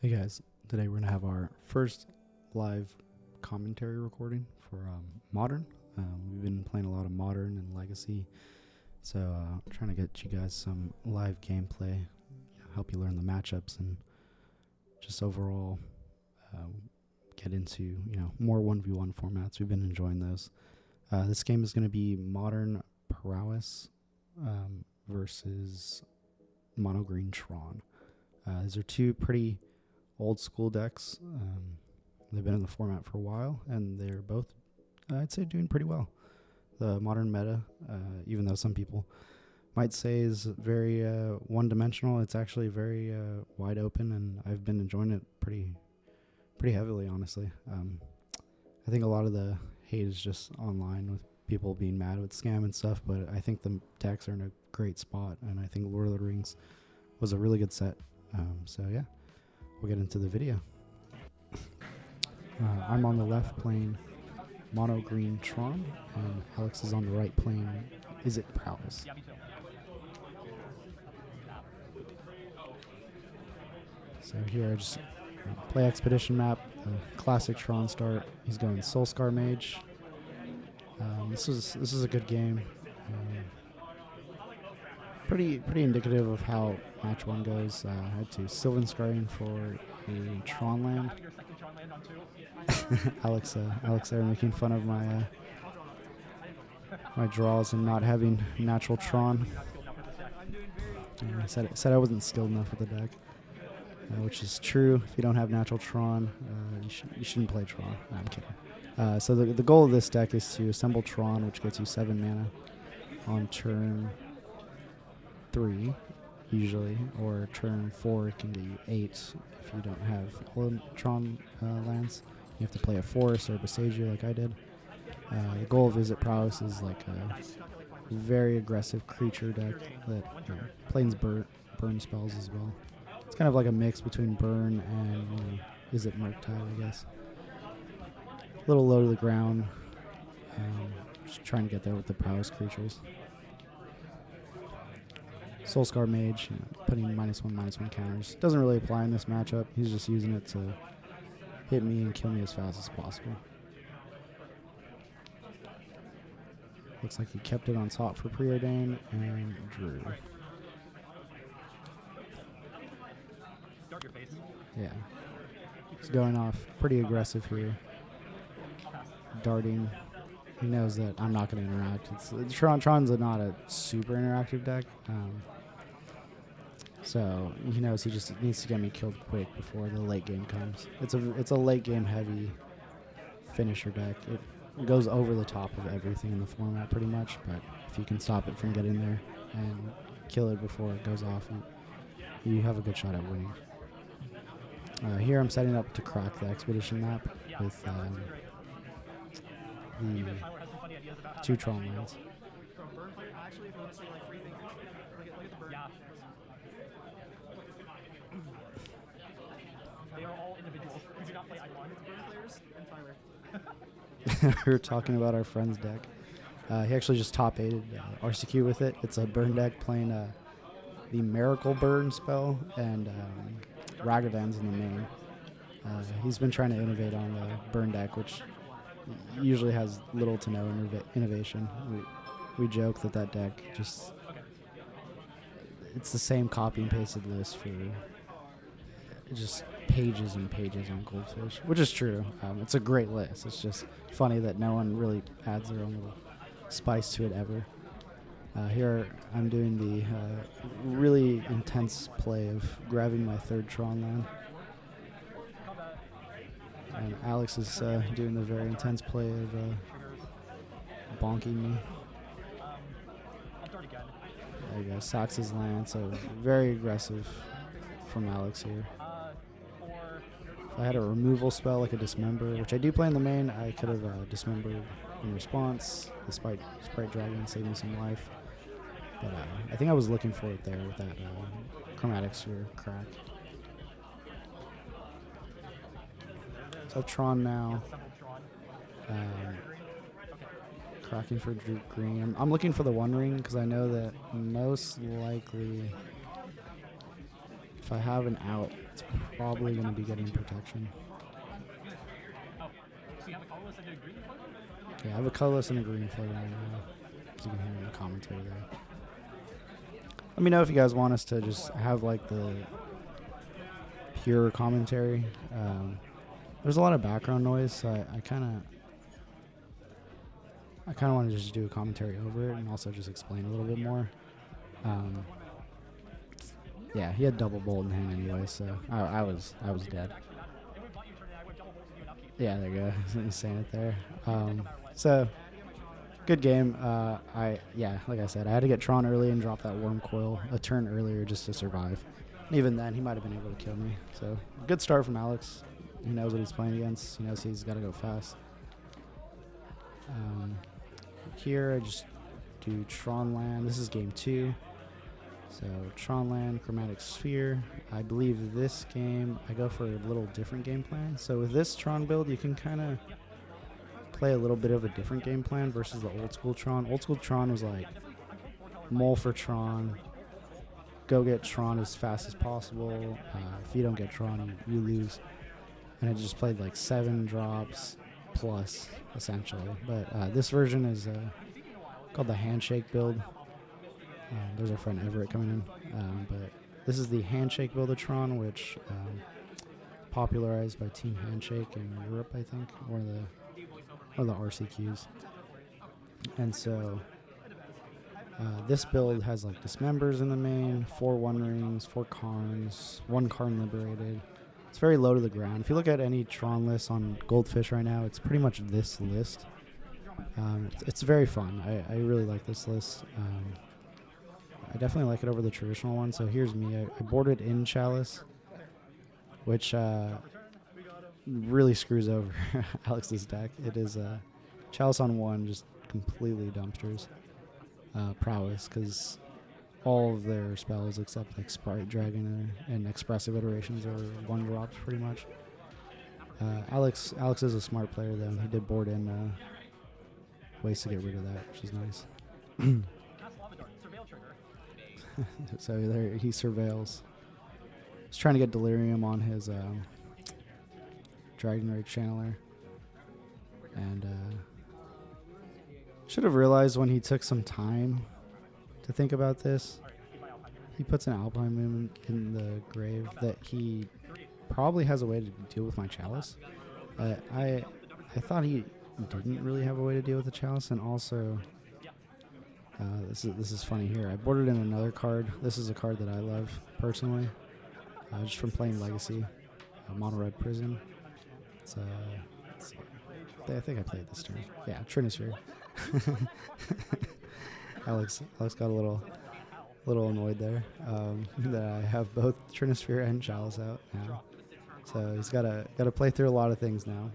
Hey guys, today we're going to have our first live commentary recording for Modern. We've been playing a lot of Modern and Legacy, so trying to get you guys some live gameplay, help you learn the matchups, and just overall get into more 1v1 formats. We've been enjoying those. This game is going to be Modern Prowess versus Mono Green Tron. These are two pretty old school decks. They've been in the format for a while, and they're both, I'd say, doing pretty well. The modern meta, even though some people might say is very one-dimensional, it's actually very wide open, and I've been enjoying it pretty heavily, honestly. I think a lot of the hate is just online with people being mad with scam and stuff, but I think the decks are in a great spot, and I think Lord of the Rings was a really good set. So yeah. We'll get into the video. I'm on the left playing Mono Green Tron, and Alex is on the right playing Is It Prowess. So here I just play Expedition map, classic Tron start. He's going Soulscar Mage. This is a good game. Pretty indicative of how match one goes. I had to Sylvan Scarring for a Tron land. Alex there making fun of my my draws and not having natural Tron. I said I wasn't skilled enough with the deck, which is true. If you don't have natural Tron, you shouldn't play Tron. No, I'm kidding. So the goal of this deck is to assemble Tron, which gets you 7 mana on turn 3 usually, or turn 4 can get you 8 if you don't have all Tron lands. You have to play a Forest or a Besage like I did. The goal of Visit Prowess is like a very aggressive creature deck that plays burn spells as well. It's kind of like a mix between burn and Is It Murktide, I guess. A little low to the ground. Just trying to get there with the Prowess creatures. Soulscar Mage, putting -1/-1 counters. Doesn't really apply in this matchup. He's just using it to hit me and kill me as fast as possible. Looks like he kept it on top for Preordain and drew. Yeah. He's going off pretty aggressive here. Darting. He knows that I'm not going to interact. Tron's not a super interactive deck. So he knows he just needs to get me killed quick before the late game comes. It's a late game heavy finisher deck. It goes over the top of everything in the format pretty much, but if you can stop it from getting there and kill it before it goes off, you have a good shot at winning. Here I'm setting up to crack the Expedition map with the 2 Tron lands. They are all individuals who do not play Eidolon. It's burn players and Tyler. We were talking about our friend's deck. He actually just top 8'd RCQ with it. It's a burn deck playing the Miracle Burn spell and Ragavans in the main. He's been trying to innovate on the burn deck, which usually has little to no innovation. We joke that deck just, it's the same copy and pasted list for just pages and pages on Goldfish, which is true. It's a great list. It's just funny that no one really adds their own little spice to it ever. Here I'm doing the really intense play of grabbing my 3rd Tron land. And Alex is doing the very intense play of bonking me. There you go, sacks his land, so very aggressive from Alex here. If I had a removal spell like a Dismember, which I do play in the main, I could have Dismembered in response. The Sprite Dragon saved me some life. But I think I was looking for it there with that Chromatic Sphere crack. So Tron now. Cracking for green. I'm looking for the One Ring because I know that most likely if I have an out, it's probably going to be getting protection. Oh, so you have a colorless and a green floater? Yeah, I have a colorless and a green floater right now, as you can hear in the commentary there. Let me know if you guys want us to just have like the pure commentary. There's a lot of background noise, so I kind of want to just do a commentary over it and also just explain a little bit more. Yeah, he had double bolt in hand anyway, so I was dead. Yeah, there you go. He's saying it there. So good game. Like I said, I had to get Tron early and drop that Worm Coil a turn earlier just to survive. And even then, he might have been able to kill me. So good start from Alex. He knows what he's playing against. He knows he's got to go fast. Here I just do Tron land. This is game 2. So Tron land, Chromatic Sphere. I believe this game I go for a little different game plan. So with this Tron build, you can kind of play a little bit of a different game plan versus the old school Tron. Old school Tron was like mull for Tron, go get Tron as fast as possible. If you don't get Tron, you lose. And it just played like 7 drops plus essentially. But this version is called the Handshake build. There's our friend Everett coming in. But this is the Handshake build of Tron, which popularized by Team Handshake in Europe, I think, one of the RCQs. And so this build has like Dismembers in the main, 4 1 rings, 4 Karns, 1 Karn liberated. It's very low to the ground. If you look at any Tron list on Goldfish right now, it's pretty much this list. It's very fun. I really like this list. I definitely like it over the traditional one. So here's me. I boarded in Chalice, which really screws over Alex's deck. It is Chalice on 1, just completely dumpsters Prowess, because all of their spells except like Sprite Dragon and Expressive Iterations are 1 drops pretty much. Alex is a smart player though. He did board in ways to get rid of that, which is nice. So there he surveils. He's trying to get Delirium on his Dragon Rage Channeler. And should have realized when he took some time to think about this. He puts an Alpine Moon in the grave that he probably has a way to deal with my Chalice. I thought he didn't really have a way to deal with the Chalice, and also this is funny here. I boarded in another card. This is a card that I love personally, just from playing Legacy, Mono Red Prison. It's I think I played this turn. Yeah, Trinisphere. Alex got a little annoyed there that I have both Trinisphere and Chalice out now. So he's got to play through a lot of things now.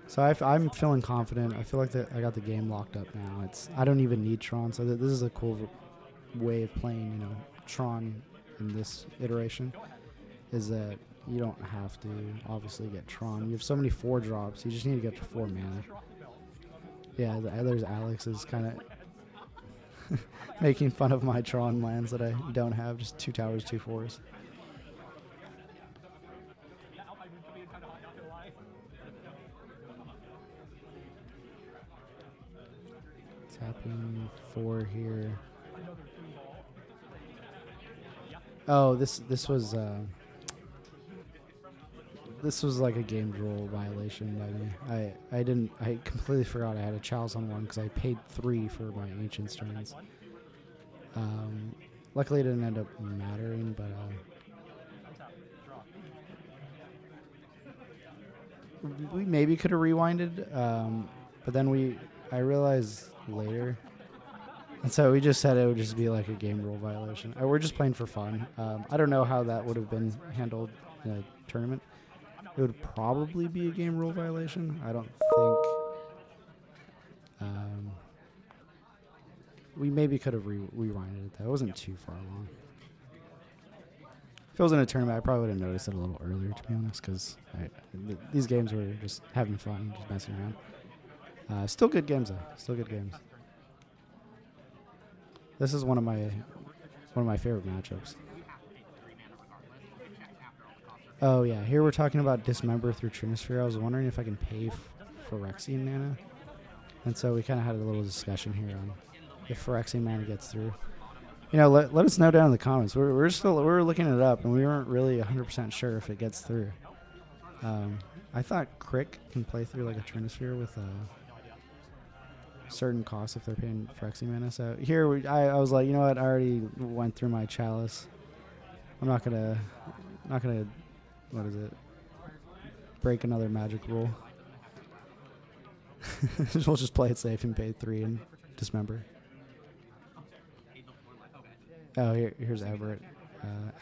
So I'm feeling confident. I feel like I got the game locked up now. I don't even need Tron, so this is a cool way of playing. Tron in this iteration is that you don't have to obviously get Tron. You have so many 4 drops. You just need to get to 4 mana. Yeah, there's Alex is kind of making fun of my Tron lands that I don't have. Just 2 towers, 2 4s. Tapping 4 here. Oh, this was like a game rule violation by me. I completely forgot I had a Chalice on 1 because I paid 3 for my Ancient Strands. Luckily it didn't end up mattering, but we maybe could have rewinded, but then I realized later, and so we just said it would just be like a game rule violation. We're just playing for fun. I don't know how that would have been handled in a tournament. It would probably be a game rule violation. I don't think we maybe could have rewinded it though. It wasn't too far along. If it was in a tournament, I probably would have noticed it a little earlier, to be honest, because these games were just having fun, just messing around. Still good games though. Still good games. This is one of my One of my favorite matchups. Oh yeah, here we're talking about Dismember through Trinisphere. I was wondering if I can pay Phyrexian mana. And so we kind of had a little discussion here on if Phyrexian mana gets through. You know, let us know down in the comments. We're looking it up, and we weren't really 100% sure if it gets through. I thought Crick can play through like a Trinisphere with certain costs if they're paying Phyrexian mana. So here I was like, you know what? I already went through my chalice. I'm not gonna, what is it? Break another Magic rule. We'll just play it safe and pay 3 and Dismember. Oh, here's Everett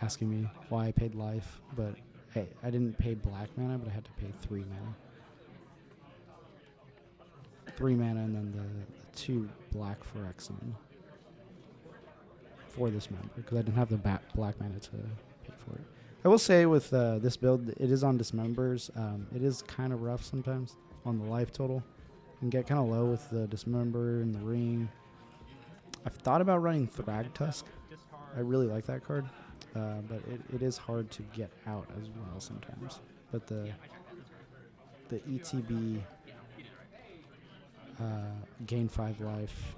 asking me why I paid life, but hey, I didn't pay black mana, but I had to pay 3 mana. 3 mana and then the 2 black Phyrexian for this member, because I didn't have the black mana to pay for it. I will say with this build, it is on Dismembers. It is kind of rough sometimes on the life total. And get kind of low with the Dismember and the Ring. I've thought about running Thragtusk. I really like that card, but it is hard to get out as well sometimes. But the ETB gain 5 life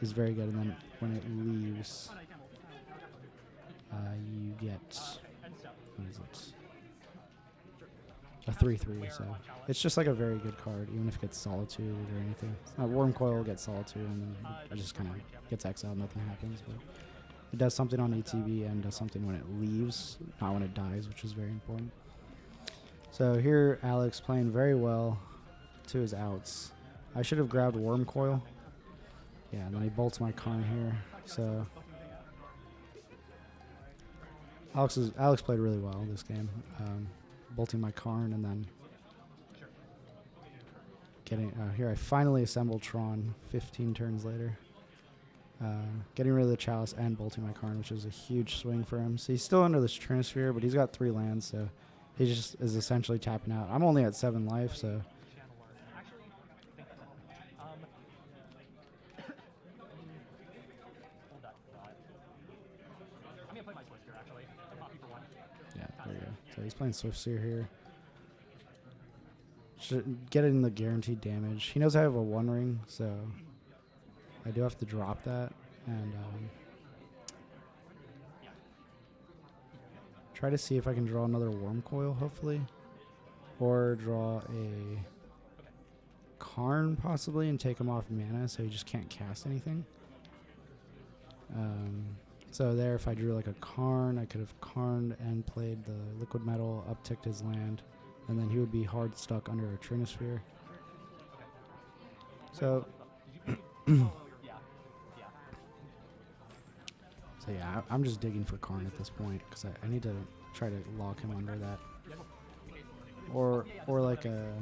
is very good, and then when it leaves, you get, what is it? A 3/3, so it's just like a very good card, even if it gets Solitude or anything. Wormcoil gets Solitude, and then it just kind of gets exiled, nothing happens. But it does something on ETB and does something when it leaves, not when it dies, which is very important. So here, Alex playing very well to his outs. I should have grabbed Wormcoil. Yeah, and then he bolts my Karn here. So Alex played really well this game. Bolting my Karn and then getting here I finally assembled Tron 15 turns later, getting rid of the Chalice and bolting my Karn, which is a huge swing for him. So he's still under this Trinisphere, but he's got 3 lands, so he just is essentially tapping out. I'm only at 7 life, so yeah, there you go. So he's playing Swiftseer here. Should get in the guaranteed damage. He knows I have a 1 ring, so I do have to drop that and try to see if I can draw another Wormcoil, hopefully, or draw a Karn possibly and take him off mana so he just can't cast anything. So there, if I drew like a Karn, I could have Karned and played the Liquid Metal, upticked his land, and then he would be hard stuck under a Trinisphere. So, so yeah, I'm just digging for Karn at this point because I need to try to lock him under that. Or like a...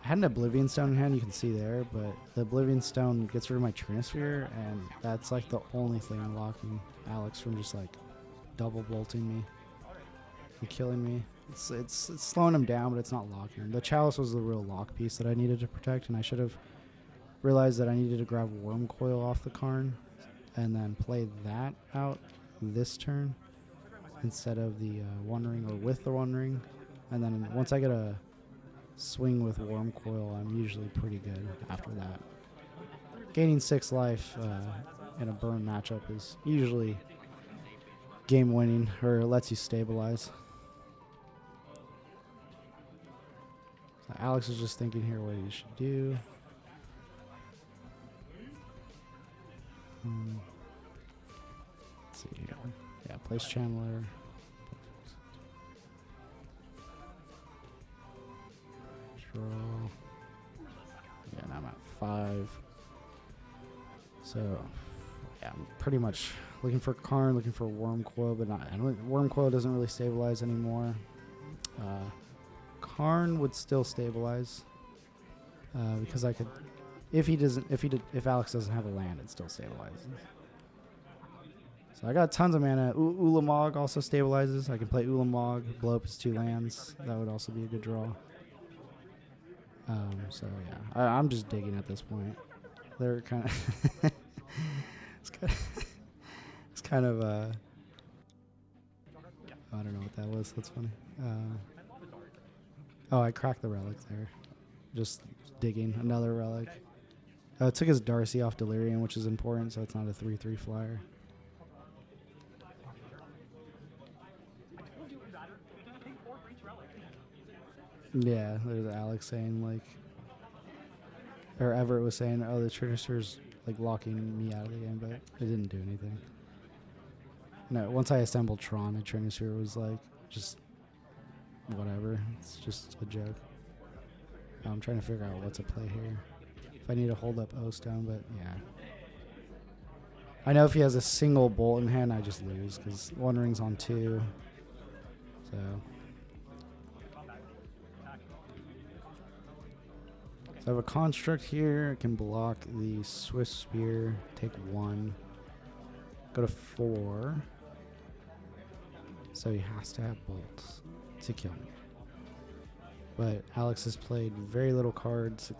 I had an Oblivion Stone in hand, you can see there, but the Oblivion Stone gets rid of my Trinisphere, and that's like the only thing unlocking Alex from just like double bolting me and killing me. It's slowing him down, but it's not locking him. The Chalice was the real lock piece that I needed to protect, and I should have realized that I needed to grab Wormcoil off the Karn and then play that out this turn instead of the 1 ring or with the 1 ring. And then once I get a swing with Wormcoil, I'm usually pretty good after that. Gaining 6 life in a burn matchup is usually game winning, or lets you stabilize. So Alex is just thinking here what he should do. Let's see here. Yeah, place Channeler. Draw. Yeah, now I'm at 5. So, yeah, I'm pretty much looking for Karn, looking for Wormcoil, but Wormcoil doesn't really stabilize anymore. Karn would still stabilize because I could, if Alex doesn't have a land, it still stabilizes. So I got tons of mana. Ulamog also stabilizes. I can play Ulamog, blow up his 2 lands. That would also be a good draw. So yeah, I'm just digging at this point. They're kind of kind of I don't know what that was. That's funny. Oh, I cracked the relic there. Just digging another relic. It took his Darcy off Delirium, which is important, so it's not a 3/3 flyer. Yeah, there's Alex saying like, or Everett was saying, oh, the Trinister's like locking me out of the game, but it didn't do anything. No, once I assembled Tron, the Trinister was like, just whatever. It's just a joke. I'm trying to figure out what to play here. If I need to hold up O-Stone, but yeah. I know if he has a single bolt in hand, I just lose, because one ring's on 2. So... So I have a construct here. I can block the Swift Spear, take 1, go to 4. So he has to have bolts to kill me. But Alex has played very little cards.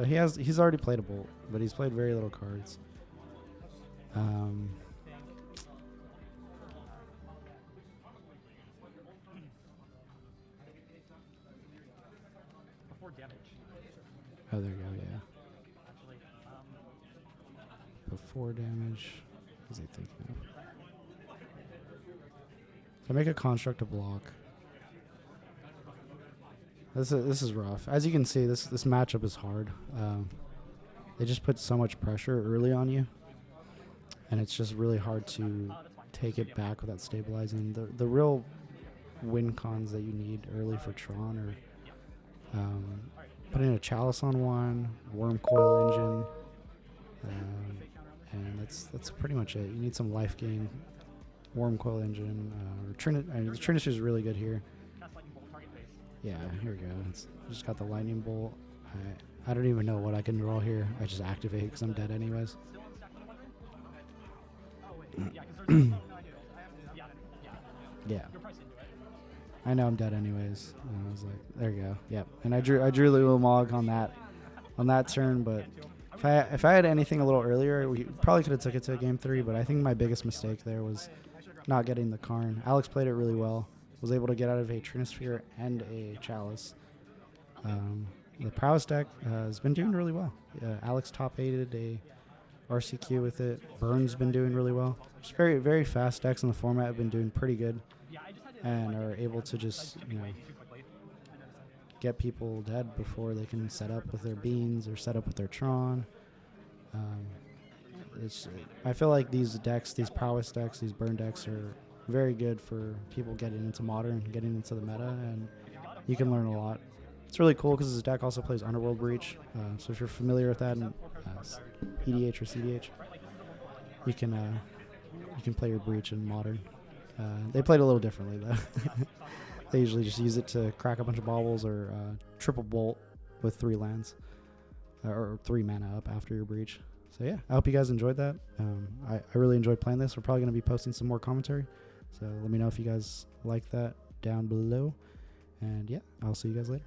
He's already played a bolt, but he's played very little cards. Oh, there you go, yeah. Before damage. What was he thinking of? So I make a construct to block. This is rough. As you can see, this matchup is hard. They just put so much pressure early on you, and it's just really hard to take it back without stabilizing. The real win cons that you need early for Tron are putting a Chalice on 1, Worm Coil Engine, and that's pretty much it. You need some life gain, Worm Coil Engine. The Trinister is really good here. Yeah, here we go. It's just got the Lightning Bolt. I don't even know what I can draw here. I just activate because I'm dead anyways. Yeah. I know I'm dead anyways. And I was like, there you go. Yep. And I drew Lulumog on that turn, but if I had anything a little earlier, we probably could have took it to game 3, but I think my biggest mistake there was not getting the Karn. Alex played it really well. Was able to get out of a Trinisphere and a Chalice. The Prowess deck has been doing really well. Alex top 8'd a RCQ with it. Burn's been doing really well. Just very, very fast decks in the format have been doing pretty good, and are able to just, get people dead before they can set up with their beans or set up with their Tron. I feel like these decks, these Prowess decks, these Burn decks are very good for people getting into Modern, getting into the meta, and you can learn a lot. It's really cool because this deck also plays Underworld Breach, so if you're familiar with that in EDH or CDH, you can play your Breach in Modern. They played a little differently though. They usually just use it to crack a bunch of baubles or triple bolt with 3 lands, or 3 mana up after your Breach. So yeah, I hope you guys enjoyed that. I really enjoyed playing this. We're probably going to be posting some more commentary, so let me know if you guys like that down below. And yeah, I'll see you guys later.